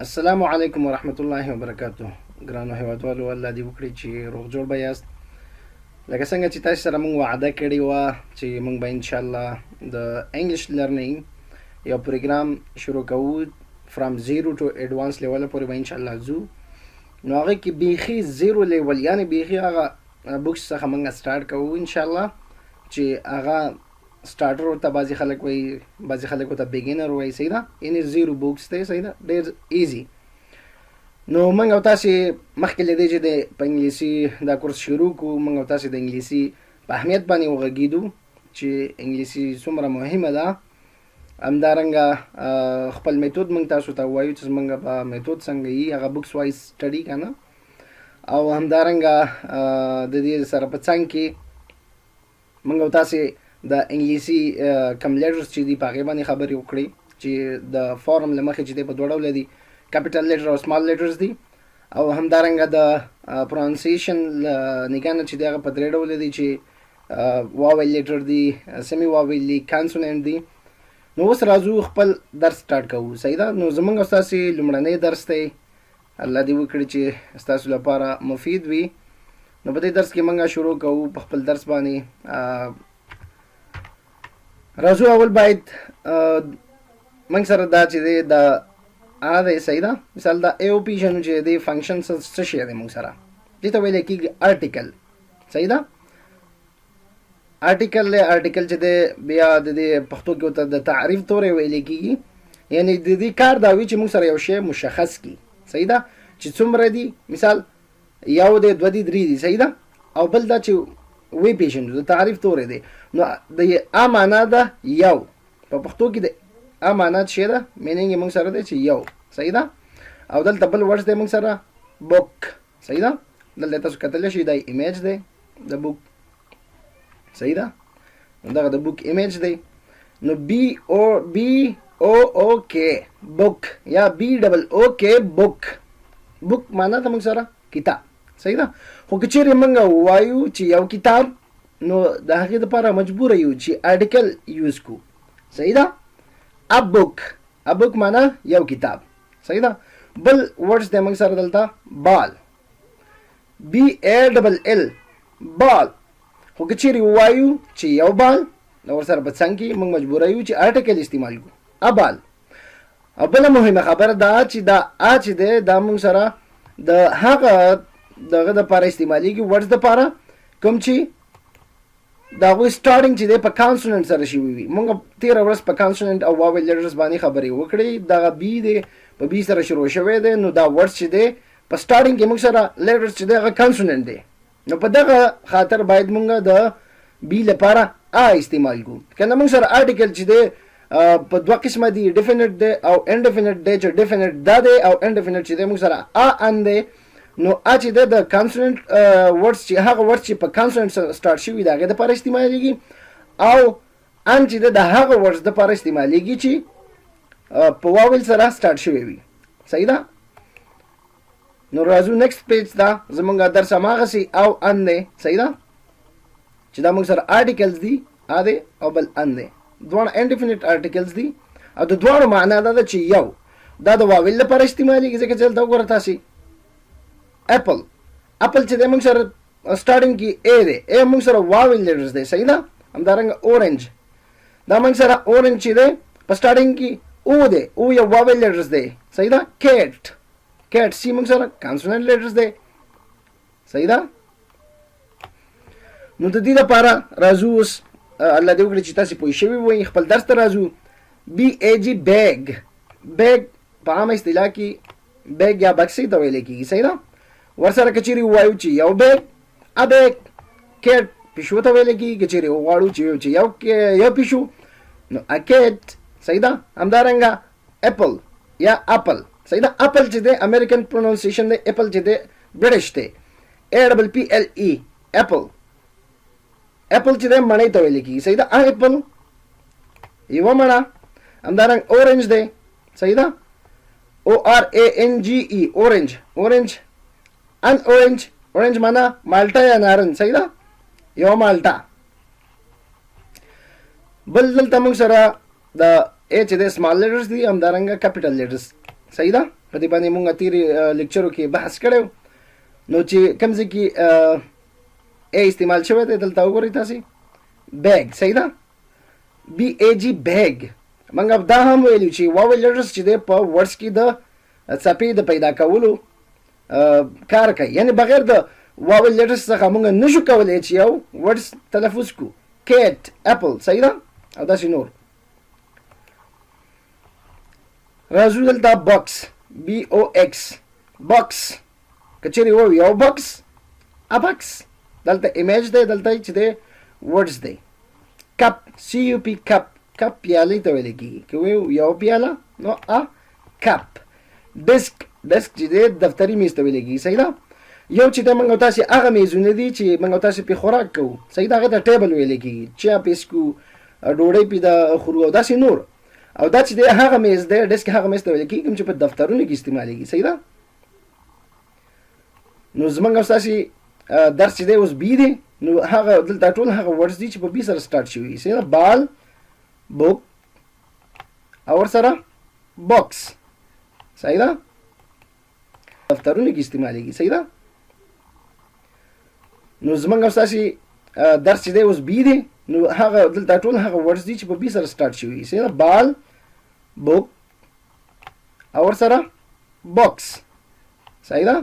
السلام علیکم ورحمت الله وبرکاتو. ګرانو هیوادوالو، الله دې وکړي چې روغ جوړ به یاست. لکه څنګه چې تاسو سره موږ وعده کړې وه چې موږ به انشاءالله د انګلیش لرنینګ یو پروګرام شروع کوو فرام زیرو ټو ایډوانس لیول پورې به انشاءالله ځو. نو هغه کې بیخي زیرو لیول یعنی بیخي هغه بوکس څخه موږ سټارټ کوو انشاءالله، چې هغه سټارټر ورته بعضې خلک وایي، بعضې خلک ورته بګینر وایي. صحیح ده، یعنې زیرو بوکس دی. صحیح ده، ډېر ایزي. نو موږ او تاسې مخکې له دې چې د په انګلیسي دا کورس شروع کړو، موږ او تاسې د انګلیسي په اهمیت باندې وغږېدو چې انګلیسي څومره مهمه ده. همدارنګه خپل میتود موږ تاسو ته ووایو چې زموږ په میتود څنګه وي، هغه بوکس وایز سټډي که نه. او همدارنګه د دې سره په څنګ کې موږ او تاسې د انګلیسي کم لیټرز چې دي په هغې باندې خبرې وکړې، چې د فارم له مخې چې دی په دوه ډوله دي، کیپیټل لیټر او سمال لیټرز دي. او همدارنګه د پرونسیشن نگاه نه چې دی هغه په درې ډوله دي، چې واویل لیټر دي، سیمي واویل دي، کانسوننټ دي. نو اوس راځو خپل درس سټارټ کوو. صحیح ده، نو زموږ او ستاسې لومړنی درس دی. الله دې وکړي چې ستاسو لپاره مفید وي. نو په دې درس کې موږ شروع کوو په خپل درس باندې. راځو اول باید موږ سره دا چې دی د دی. صحیح ده، مثال دا ای او پیژنو چې دی فنکشن څه شی دی موږ سره، دې ته ویلی کېږي آرټیکل. صحیح ده، آرټیکل دی. آرټیکل چې دی بیا د دې پښتو کې ورته د تعریف تورې ویلی کېږي، یعنې د دې کار دا وي چې موږ سره یو شی مشخص کړي. صحیح ده، چې څومره دي، مثال یو دی، دوه دي، درې دي. صحیح ده، او بل دا چې وی پیژنو د تعریف تورې دی. نو د ا معنا ده یو، په پښتو کې د ا معنا څه ده، مینینګ موږ سره دی چې یو. صحیح ده، او دلته بل ورډ دی موږ سره بوک. صحیح ده، دلته تاسو کتلی شئ دا ایمیج دی د بوک. صحیح ده، نو دغه د بوک ایمیج دی. نو بی او او کې بوک یا بی ډبل او کې بوک. بوک معنا ده موږ سره کتاب. صحیح ده، خو که چیرې موږ ووایو چې یو کتاب، نو د هغې دپاره مجبوره یو چې آرټیکل یوز کړو. صحیح ده، ا بوک. ا بوک معنا یو کتاب. صحیح ده، بل ورډز دی موږ سره دلته بال، بی ا ډبل ال، بال. خو که چیرې ووایو چې یو بال، نو ورسره په څنګ کې موږ مجبوره یو چې آرټیکل استعمال کړو، ا بال. او بله مهمه خبره دا چې دا ا چې دی دا موږ سره د هغه دغه دپاره استعمالیږي، ورډز دپاره کوم چې د هغوی سټارټینګ چې دی په کانسوننټ سره شوي وي. موږ تېره ورځ په کانسوننټ او واویل لیټرز باندې خبرې وکړې. دغه بي دی په بي سره شروع شوی دی، نو دا ورډز چې دی په سټارټینګ کې موږ سره لیټرز چې دی هغه کانسوننټ دی. نو په دغه خاطر باید موږ د بي لپاره ا استعمال کړو. که نه موږ سره آرټیکل چې دی په دوه قسمه دي، ډیفینټ دی او انډیفینټ دی. چې ډیفینټ دا دی او انډیفینټ چې دی موږ سره ان دی. نو ا چې دی د کانسوننټ ورډز چې هغه ورډز چې په کانسوننټ سټارټ شوي د هغې دپاره استعمالیږي، او ان چې دی د هغه ورډز دپاره استعمالیږي چې په واویل سره سټارټ شوي وي. صحیح ده، نو راځو نیکسټ پیج ته. زموږ درس هماغسې او ان دی. صحیح ده، چې دا موږ سره آرټیکلز دي، ا دی او بل ان دی. دواړه انډیفینټ آرټیکلز دي، او د دواړو معنا دا ده چې یو دا د واویل لپاره استعمالیږي. ځکه چې دلته وګوره تاسې اپل، اپل چې دی موږ سره سټارټینګ کې ا دی، ا موږ سره واویل لیټرز دی. صحیح ده، همدارنګه اورنج، دا موږ سره اورنج چې دی په سټارټینګ کې او دی، او یو واویل لیټرز دی. صحیح ده، کیټ، کیټ سی موږ سره کانسوننټ لیټرز دی. صحیح ده، نو د دې لپاره راځو اوس الله دې وکړي چې تاسې پوه شوي وئ. خپل درس ته راځو. بی ای جي بیگ. بیگ په عامه اصطلاح کې بیگ یا بکسې ته ویلی کېږي. صحیح ده، ورسره که چیرې ووایو چې یو بیگ، ا بیگ. کیټ پیشو ته ویلی کېږي. که چیرې وغواړو چې یو پیشو، نو ا کیټ. صحیح ده، همدارنګه اپل یا اپل. صحیح ده، اپل چې دی امریکن پرونونسیشن دی، اپل چې دی برټش دی، ا ډبل پی ال ای، اپل. اپل چې دی مڼۍ ته ویلی کېږي. صحیح ده، اپل یوه مڼه. همدارنګه اورنج دی. صحیح ده، او آر ا ان جي ای، اورنج. اورنج ان اورنج، اورنج معنا مالټه یا نارنج. صحیح ده، یوه مالټه. بل دلته موږ سره د ا چې دی سمال لیټرز دي، همدارنګه کیپیټل لیټرز. صحیح ده، په دې باندې مونږ تیری لیکچرو کې بحث کړو. نو چې کوم ځای کې ا استعمال شوی دی دلته وګورئ تاسې بیگ صحیح ده BAG بیگ. موږ دا هم ویلو چې واول لیټرز چې دی په ورډس کې د څپې د پیدا کولو کار کوي، یعنی بغیر د واول لیټرز څخه موږ نشو کولی چې یو ورډس تلفظ کو. کیټ اپل صحیح ده او داسې نور. راځو دلته باکس BOX باکس کچېرې وو یو باکس ابکس دلته ایمیج دی دلته چې دی ورډس دی. کپ CUP کپ کپ پیالې ته ویل کېږي که وایو یو پیاله نو کپ. ډسک چې دی دفتري میز ته ویل کېږي صحیح ده. یو چې د موږ تاسې هغه میزونه دي چې موږ تاسې پې خوراک کوو صحیح ده هغه ته ټیبل ویل کېږي چا پې څکو ډوډۍ پې د خورو او داسې نور. او دا چې دی هغه میز دی ډسک هغه میز ته ویل کېږي کوم چې په دفترونو کې استعمالېږي صحیح ده. نو زموږ او ستاسې درس چې دی اوس بي دی نو هغه دلته ټول هغه ورډز دي چې په بي سره سټارټ شوي صحیح ده. بال بوک او ورسره باکس صحیح ده دفترونو کې استعمالېږي صحیح ده. نو زموږ او ستاسې درس چې دی اوس بي دی نو هغه دلته ټول هغه ورډز دي چې په بي سره سټارټ شوي صحیح ده. بال بوک او ورسره باکس صحیح ده.